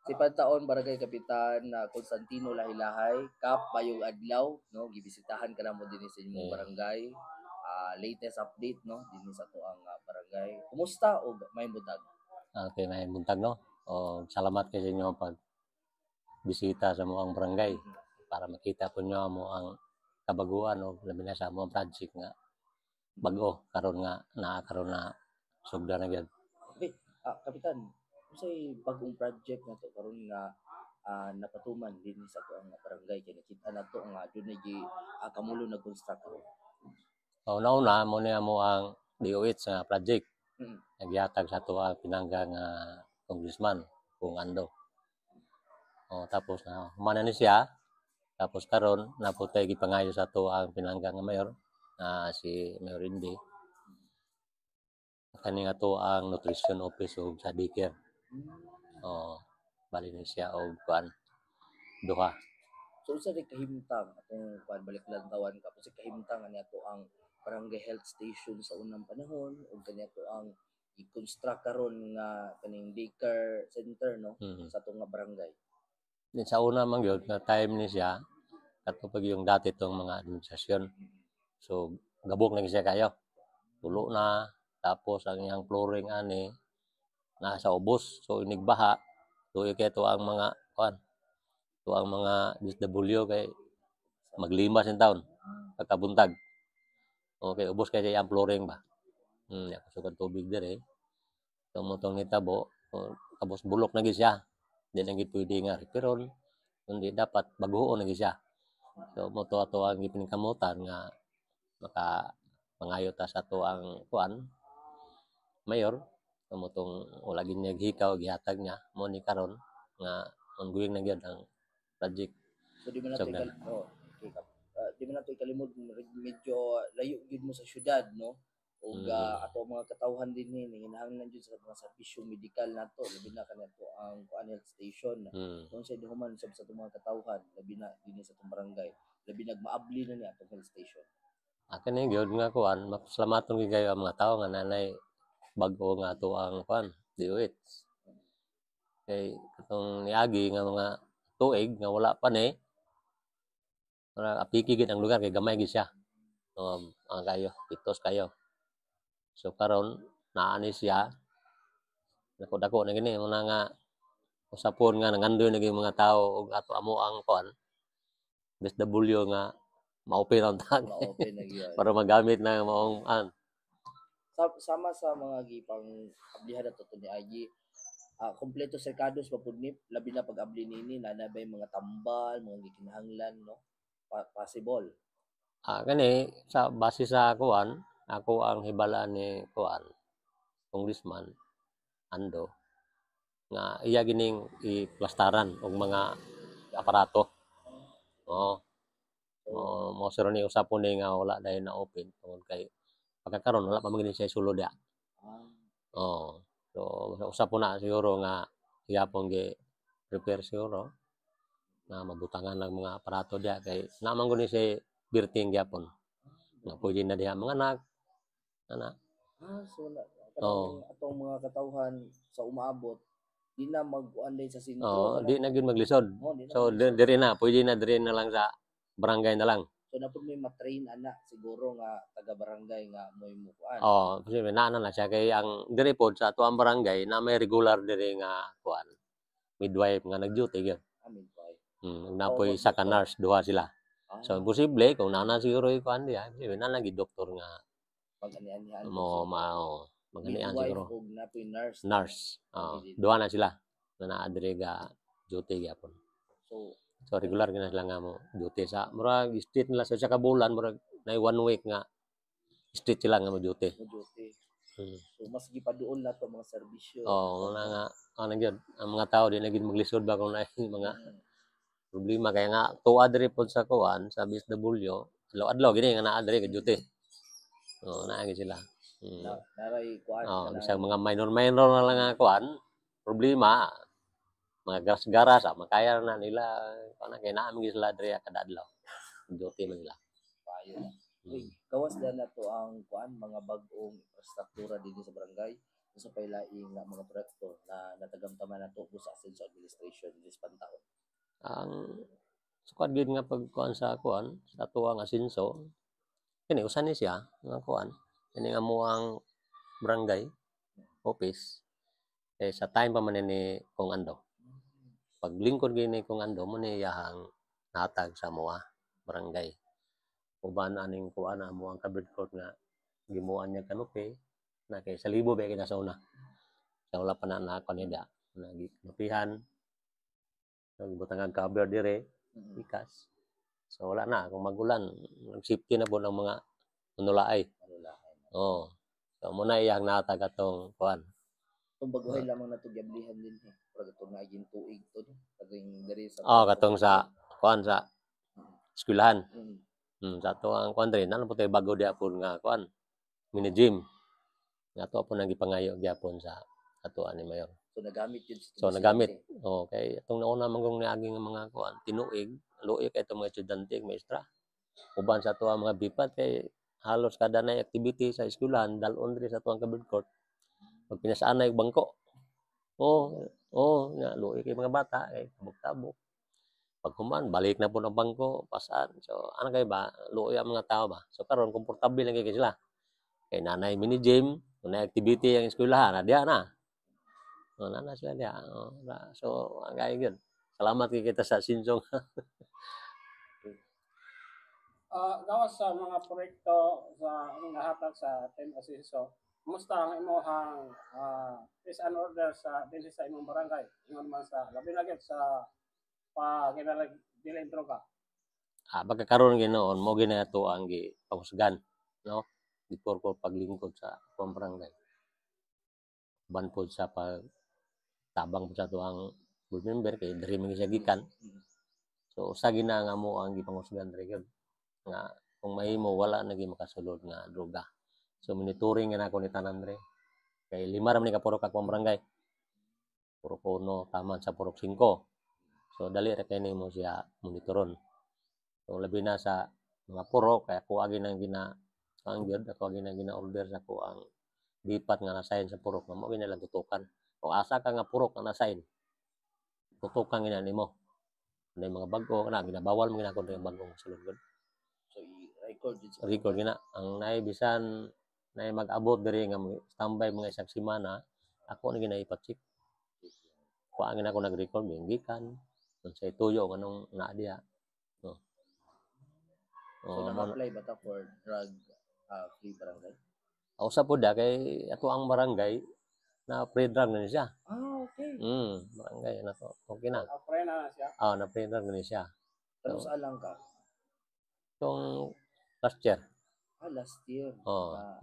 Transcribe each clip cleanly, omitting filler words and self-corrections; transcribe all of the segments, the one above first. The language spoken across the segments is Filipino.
Si Pantaon Barangay Kapitan na Constantino Lahilahay, Kap Bayong Adlaw, no, gibisitahan ka na mo din sa inyong barangay. Latest update no din sa tuang barangay. Kumusta o may butag? Okay, may buntag no. O salamat kay sa inyo pag bisita sa mga barangay para makita po nyo mo ang kabaguan o labi na sa mga project nga bago karon nga karon na sugda na gyud. Okay, Kapitan, unsay bagong project na to karon nga napatuman din sa tuang barangay kay nakita na to nga dunay gi kamulo na construct karon. Una-una mo niya mo ang DOH nga project. Mm. Nagyatag sa tuwa pinangga nga congressman kung ando. Tapos na humana ni siya. Tapos karon naputay gipangayo sa tuwa ang pinangga nga mayor si Mayor Indy. Kani nga to ang nutrition office ug sa daycare. Bali ni siya og kuan duha. So unsa di kahimtang atong kuan balik lang tawan ka kasi kahimtang ani ato ang barangay health station sa unang panahon ug kani ato ang i-construct karon nga kaning daycare center no sa atong nga barangay. Din sa una man gyud nga time ni siya katupag yung dati tong mga administrasyon. So gabok na siya kayo. Tulo na tapos ang iyang flooring ani nasa ubos. So inigbaha. So kay to ang mga kuan. To ang mga DSW kay maglima sin taon pagkabuntag. Okay, ubos kay iyang flooring ba. Kusog tubig dire. So motong nitabo, tapos bulok na gid siya. Di na gid pwede nga reparon. Kundi dapat baguon na gid siya. So moto ato ang ipinikamutan nga maka mangayo ta sa to ang kuan mayor motong wala gid niya hikaw gihatag niya mo ni karon nga ongoing na gyud ang project. So di man nato di man nato ikalimod medyo layo gid mo sa syudad no ug ato mga katawhan din ni nanginahanglan jud sa mga serbisyo medikal nato labi na kanato ang kuan health station kung sa human sa mga katawhan labi na dinhi sa atong barangay labi nagmaabli na ni atong health station. Kani gyud nga kuan mapasalamaton gyud kayo ang mga tawo nga nanay bag-o nga ato ang kuan DOH. Kay katong niagi nga mga tuig nga wala pa ni apiki gid ang lugar kay gamay gid siya. Kayo pitos kayo. So karon naa ni siya dako-dako na gini una nga usapon nga nangandoy na mga tawo og ato amo ang kuan DSW nga ma-open ang tag para magamit na maong sama sa mga gipang ablihan nato ni IG kompleto serkados papudnip labi na pag-abli nini nanabay mga tambal mga gikinahanglan no possible. Kani sa base sa kuan ako ang hibalaan ni kuan congressman Ando nga iya gining iplastaran og mga aparato. Mo siro ni usapon ni nga wala dahil na open tungod kay pagkakaroon wala pa magini siya sulod ya. So usapon na siguro nga gyapon gi prepare siguro na mabutangan lang mga aparato dia kay naman guni siya birthing gyapon. Na pwede na diha mga anak. So atong mga katawhan sa umaabot di na mag-kuan sa sentro. Di na gyud maglisod. So diri na pwede na diri na lang sa barangay na lang. So na pud may matrain ana siguro nga taga barangay nga moy mukuan. Kasi naa na siya kay ang diri pod sa tuang barangay na may regular diri nga kuan midwife nga nag-duty gyud. Midwife. Napoy sa nurse duha sila. So posible kung nana siguro ikuan diya, na lagi doktor nga pag-anihan mag-anihan siguro. Ug napoy nurse. Duha na sila na naa diri ga duty gyapon. So regular gina sila nga mo duty sa murag state nila sa kabulan murag na 1 week nga state sila nga mo duty. So mas gipaduol na to mga serbisyo. Una nga gyud ang mga tao di na gid maglisod ba kung naay mga problema kaya nga tuwa diri pod sa kuan sa DSW adlaw gini nga naa diri ka duty. Naa gid sila. Naray kuan bisag mga minor na lang nga kuan problema mga garas-garas makaya na nila kana kay naa gid sila diri kada adlaw. Duty man nila. Kawas na to ang kuan mga bag-ong infrastruktura dinhi sa barangay sa pailaing nga mga proyekto na natagamtaman nato sa Asenso Administration this pantaon? Ang sukad gid nga pagkuan sa kuan sa tuwang asenso kini usan ni siya nga kuan kini nga amuang barangay office sa time pa man ni kung ando paglingkod gini kung ando mo ni iyahang natag sa moa barangay uban aning kuan amo ang kabid court nga gimuan niya kanupi na kay sa libo ba kina sa una sa wala pa na kanida naginupihan butang ang cover dire ikas so wala na kung magulan safety na po ng mga manulaay oh so muna iyang natag atong kuan Kung baguhay lamang na to giablihan din para ito nga aging tuig to kading diri sa katong sa kuan sa eskwelahan Mm. sa ato ang kuan diri na po tayo bago diapon nga kuan mini gym nga ato po nang gipangayo gyapon sa ato ani mayor So nagamit yun sa so nagamit kay atong nauna manggong niaging nga mga kuan tinuig luoy kay itong mga estudyante maestra uban sa ato ang mga bipat kay halos kada na activity sa eskwelahan dalon diri sa ato ang kabid court pag pinasaanay og bangko nga luoy kay mga bata kay tabok-tabok pag human balik na po ng bangko pasaan so ano kay ba luoy ang mga tao ba so karon komportable lang kay sila kay nanay mini gym na activity ang eskwelahan na diya na nana sila diya so ang gaya gyud salamat kay kita sa sinsong gawas sa mga proyekto sa nahatag sa Team Asenso, kumusta ang imong peace and order sa dinhi sa imong barangay? Ingon man sa labi na gyud sa paginalag dili droga. pagkakaroon ginoon mo ginato ang gipahusgan no before ko paglingkod sa barangay ban pod sa pag tabang po sa tuang board member kay diri man siya gikan so usa gina nga mo ang gipangusgan diri gyud nga kung mahimo wala na gyud makasulod nga droga so monitoring na ako ni tanan diri kay 5 ra man ni kapurok ako barangay purok 1 taman sa purok 5 so dali ra kay nimo siya monitoron so labi na sa mga purok kay ako agi nang ang gyud ako agi nang gina-order sa ko ang lipat nga na-sign sa purok nga mo ginalang tutukan kung asa ka nga purok nga na-sign tutukan gina nimo may mga bago na ginabawal mo ginakon yung bagong sulod gud So i-record yun sa record gina ang nay bisan nay mag-abot diri nga standby mga isang semana ako na ginaipa-check ko ang ginako nag-record gikan unsay tuyo nganong naa diha So nag-apply ba ta for drug free barangay? Usa po da kay ato ang barangay na pre-drug na siya. Okay. Barangay na to. Okay na. Apply na siya. Na pre-drug na siya. Pero sa alang ka? Itong last year. Last year. 24.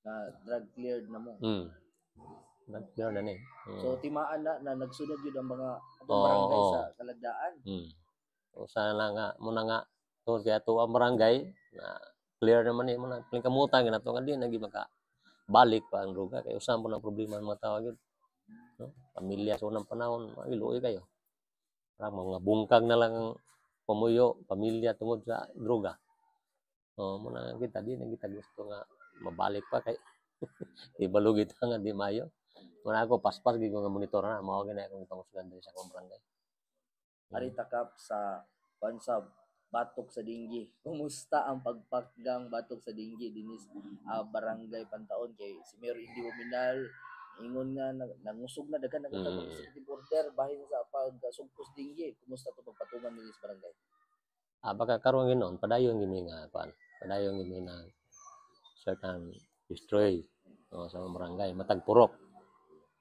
Na drug cleared na mo. Drug cleared na ni. So timaan na nagsunod yun ang mga barangay sa kalagdaan. So sana lang nga muna nga to kaya to ang barangay na clear naman ni mo na kamutan gina to nga di nagi maka balik pa ang droga kay usan po ng problema ng mga tao gyud no pamilya sa unang panahon magiluoy kayo para mga bungkag na lang ang pamuyo pamilya tungod sa droga muna kita di na kita gusto nga mabalik pa kay ibalo kita nga di mayo muna ako paspas gid ko nga monitor na mao gina akong pangusgan diri sa akong barangay Ari takap sa Bansab batok sa dinggi. Kumusta ang pagpakgang batok sa dinggi dinis barangay Pantaon kay si Mayor Indy Wominal ingon nga nangusog na daghan nagtagong executive order bahin sa pagsugpos dinggi. Kumusta to pagpatuman dinis barangay? Baka karon ginon padayon gini nga kuan. Padayon gini na certain destroy sa mga barangay matagpurok.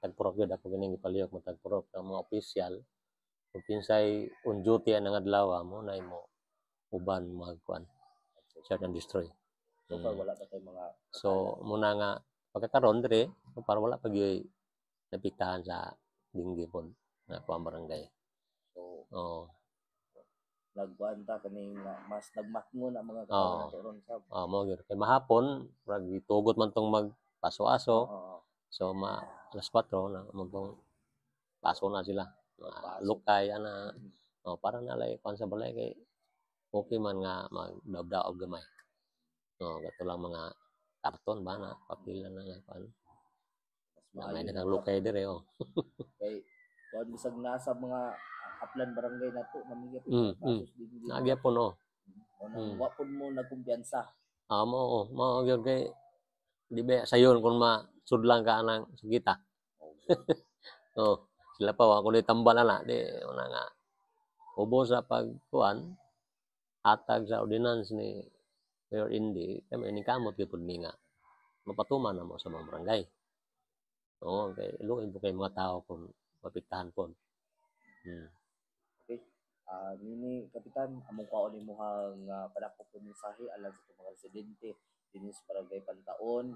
Tagpurok gyud ako gini gipalihok matagpurok sa mga opisyal. Kung pinsay on duty ang adlaw mo na imo uban magkuan search and destroy so far wala pa tay mga so muna nga pagkakaroon dire para wala pag napiktahan sa dinggi pod na kuan barangay so nagkuanta kani mas nagmatngon ang mga katawan nato ron sa mo gyud kay mahapon rag gitugot man tong magpaso-aso so alas 4 na mong paso na sila lukay ana para nalay kuan sa balay kay okay man nga magdaog gamay. Gato lang mga karton ba na papila na yan. May dagang lukay dire oh. Kay kuan bisag nasa mga Aplan barangay nato namigay Kasos nagyapon oh. Wa pud mo nagkumpiyansa. Mo gyud kay di ba sayon kung masudlang ka nang sagita. Oh, sila pa wa kundi tambal na di una nga ubos sa pagkuan hatag sa ordinance ni Mayor Indy kami ni kamot gyud pud mi nga mapatuman na mo sa mga barangay. Oo, kay luoy po kay mga tao kung mapiktahan po. Okay. Nini kapitan among kaon imong padakop mensahe alang sa mga residente dinhi sa barangay Pantaon,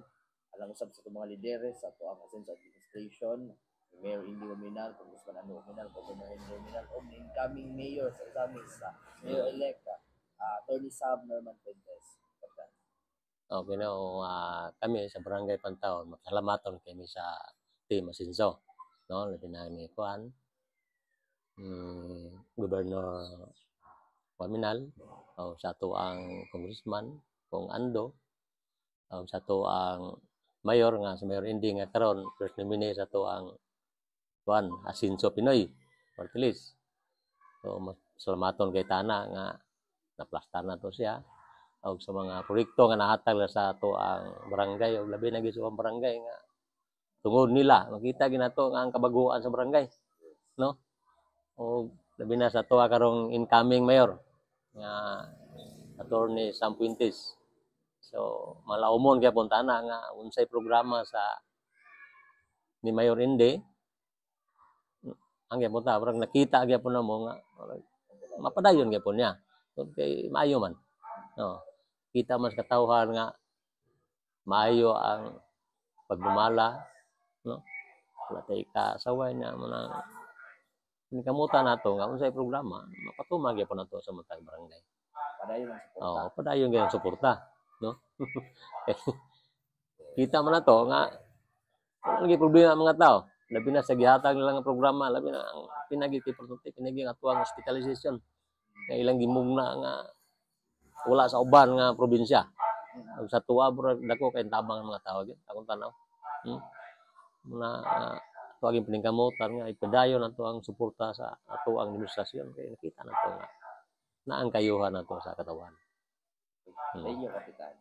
alang usab sa mga lideres sa ato ang Asenso Administration, Mayor Indy Ominal, Congressman Ano Ominal, Governor Henry Ominal, o incoming mayor sa Examis, Mayor-elect Attorney Sam Norman Fuentes. Okay na kami sa barangay Pantaon, masalamaton kami sa Team Asenso. No, labi na ni Kuan, Governor Ominal, o sa ato ang Congressman, kung Ando, sa ato ang Mayor nga, sa Mayor Indy nga karon first nominee sa ato ang Kuan, Asenso Pinoy, party list. So, salamaton kay Tana nga naplastar na to siya. O sa mga proyekto nga nahatag sa ato ang barangay, o labi na sa barangay nga tungod nila makita ginato nga ang kabaguan sa barangay, no? O labi na sa ato karong incoming mayor nga Attorney Sam Fuentes. So malaumon kay puntana nga unsay programa sa ni Mayor Indy ang gyapon parang nakita gyapon na mo nga mapadayon gyapon niya. So kay maayo man. No. Kita mas katawhan nga maayo ang pagdumala, no? Wala tay kasaway na mo na kamutan nato nga unsay programa mapatuma gyapon nato sa matag barangay. Padayon ang suporta. Padayon gyud suporta, no? Kita man nato nga lagi problema mga tao. Labi na sa gihatag nila nga programa, labi na ang pinagi-importante pinagi nga tuwang hospitalization. Nga ilang gimugna nga wala sa uban nga probinsya. Sa tuwa dako kay tabang mga tao gyud akong tanaw. Na tuwagin piningkamutan nga ipadayon nato ang suporta sa ato ang administrasyon kay nakita nato nga naang kayuhan nato sa katawan. Thank you, kapitan.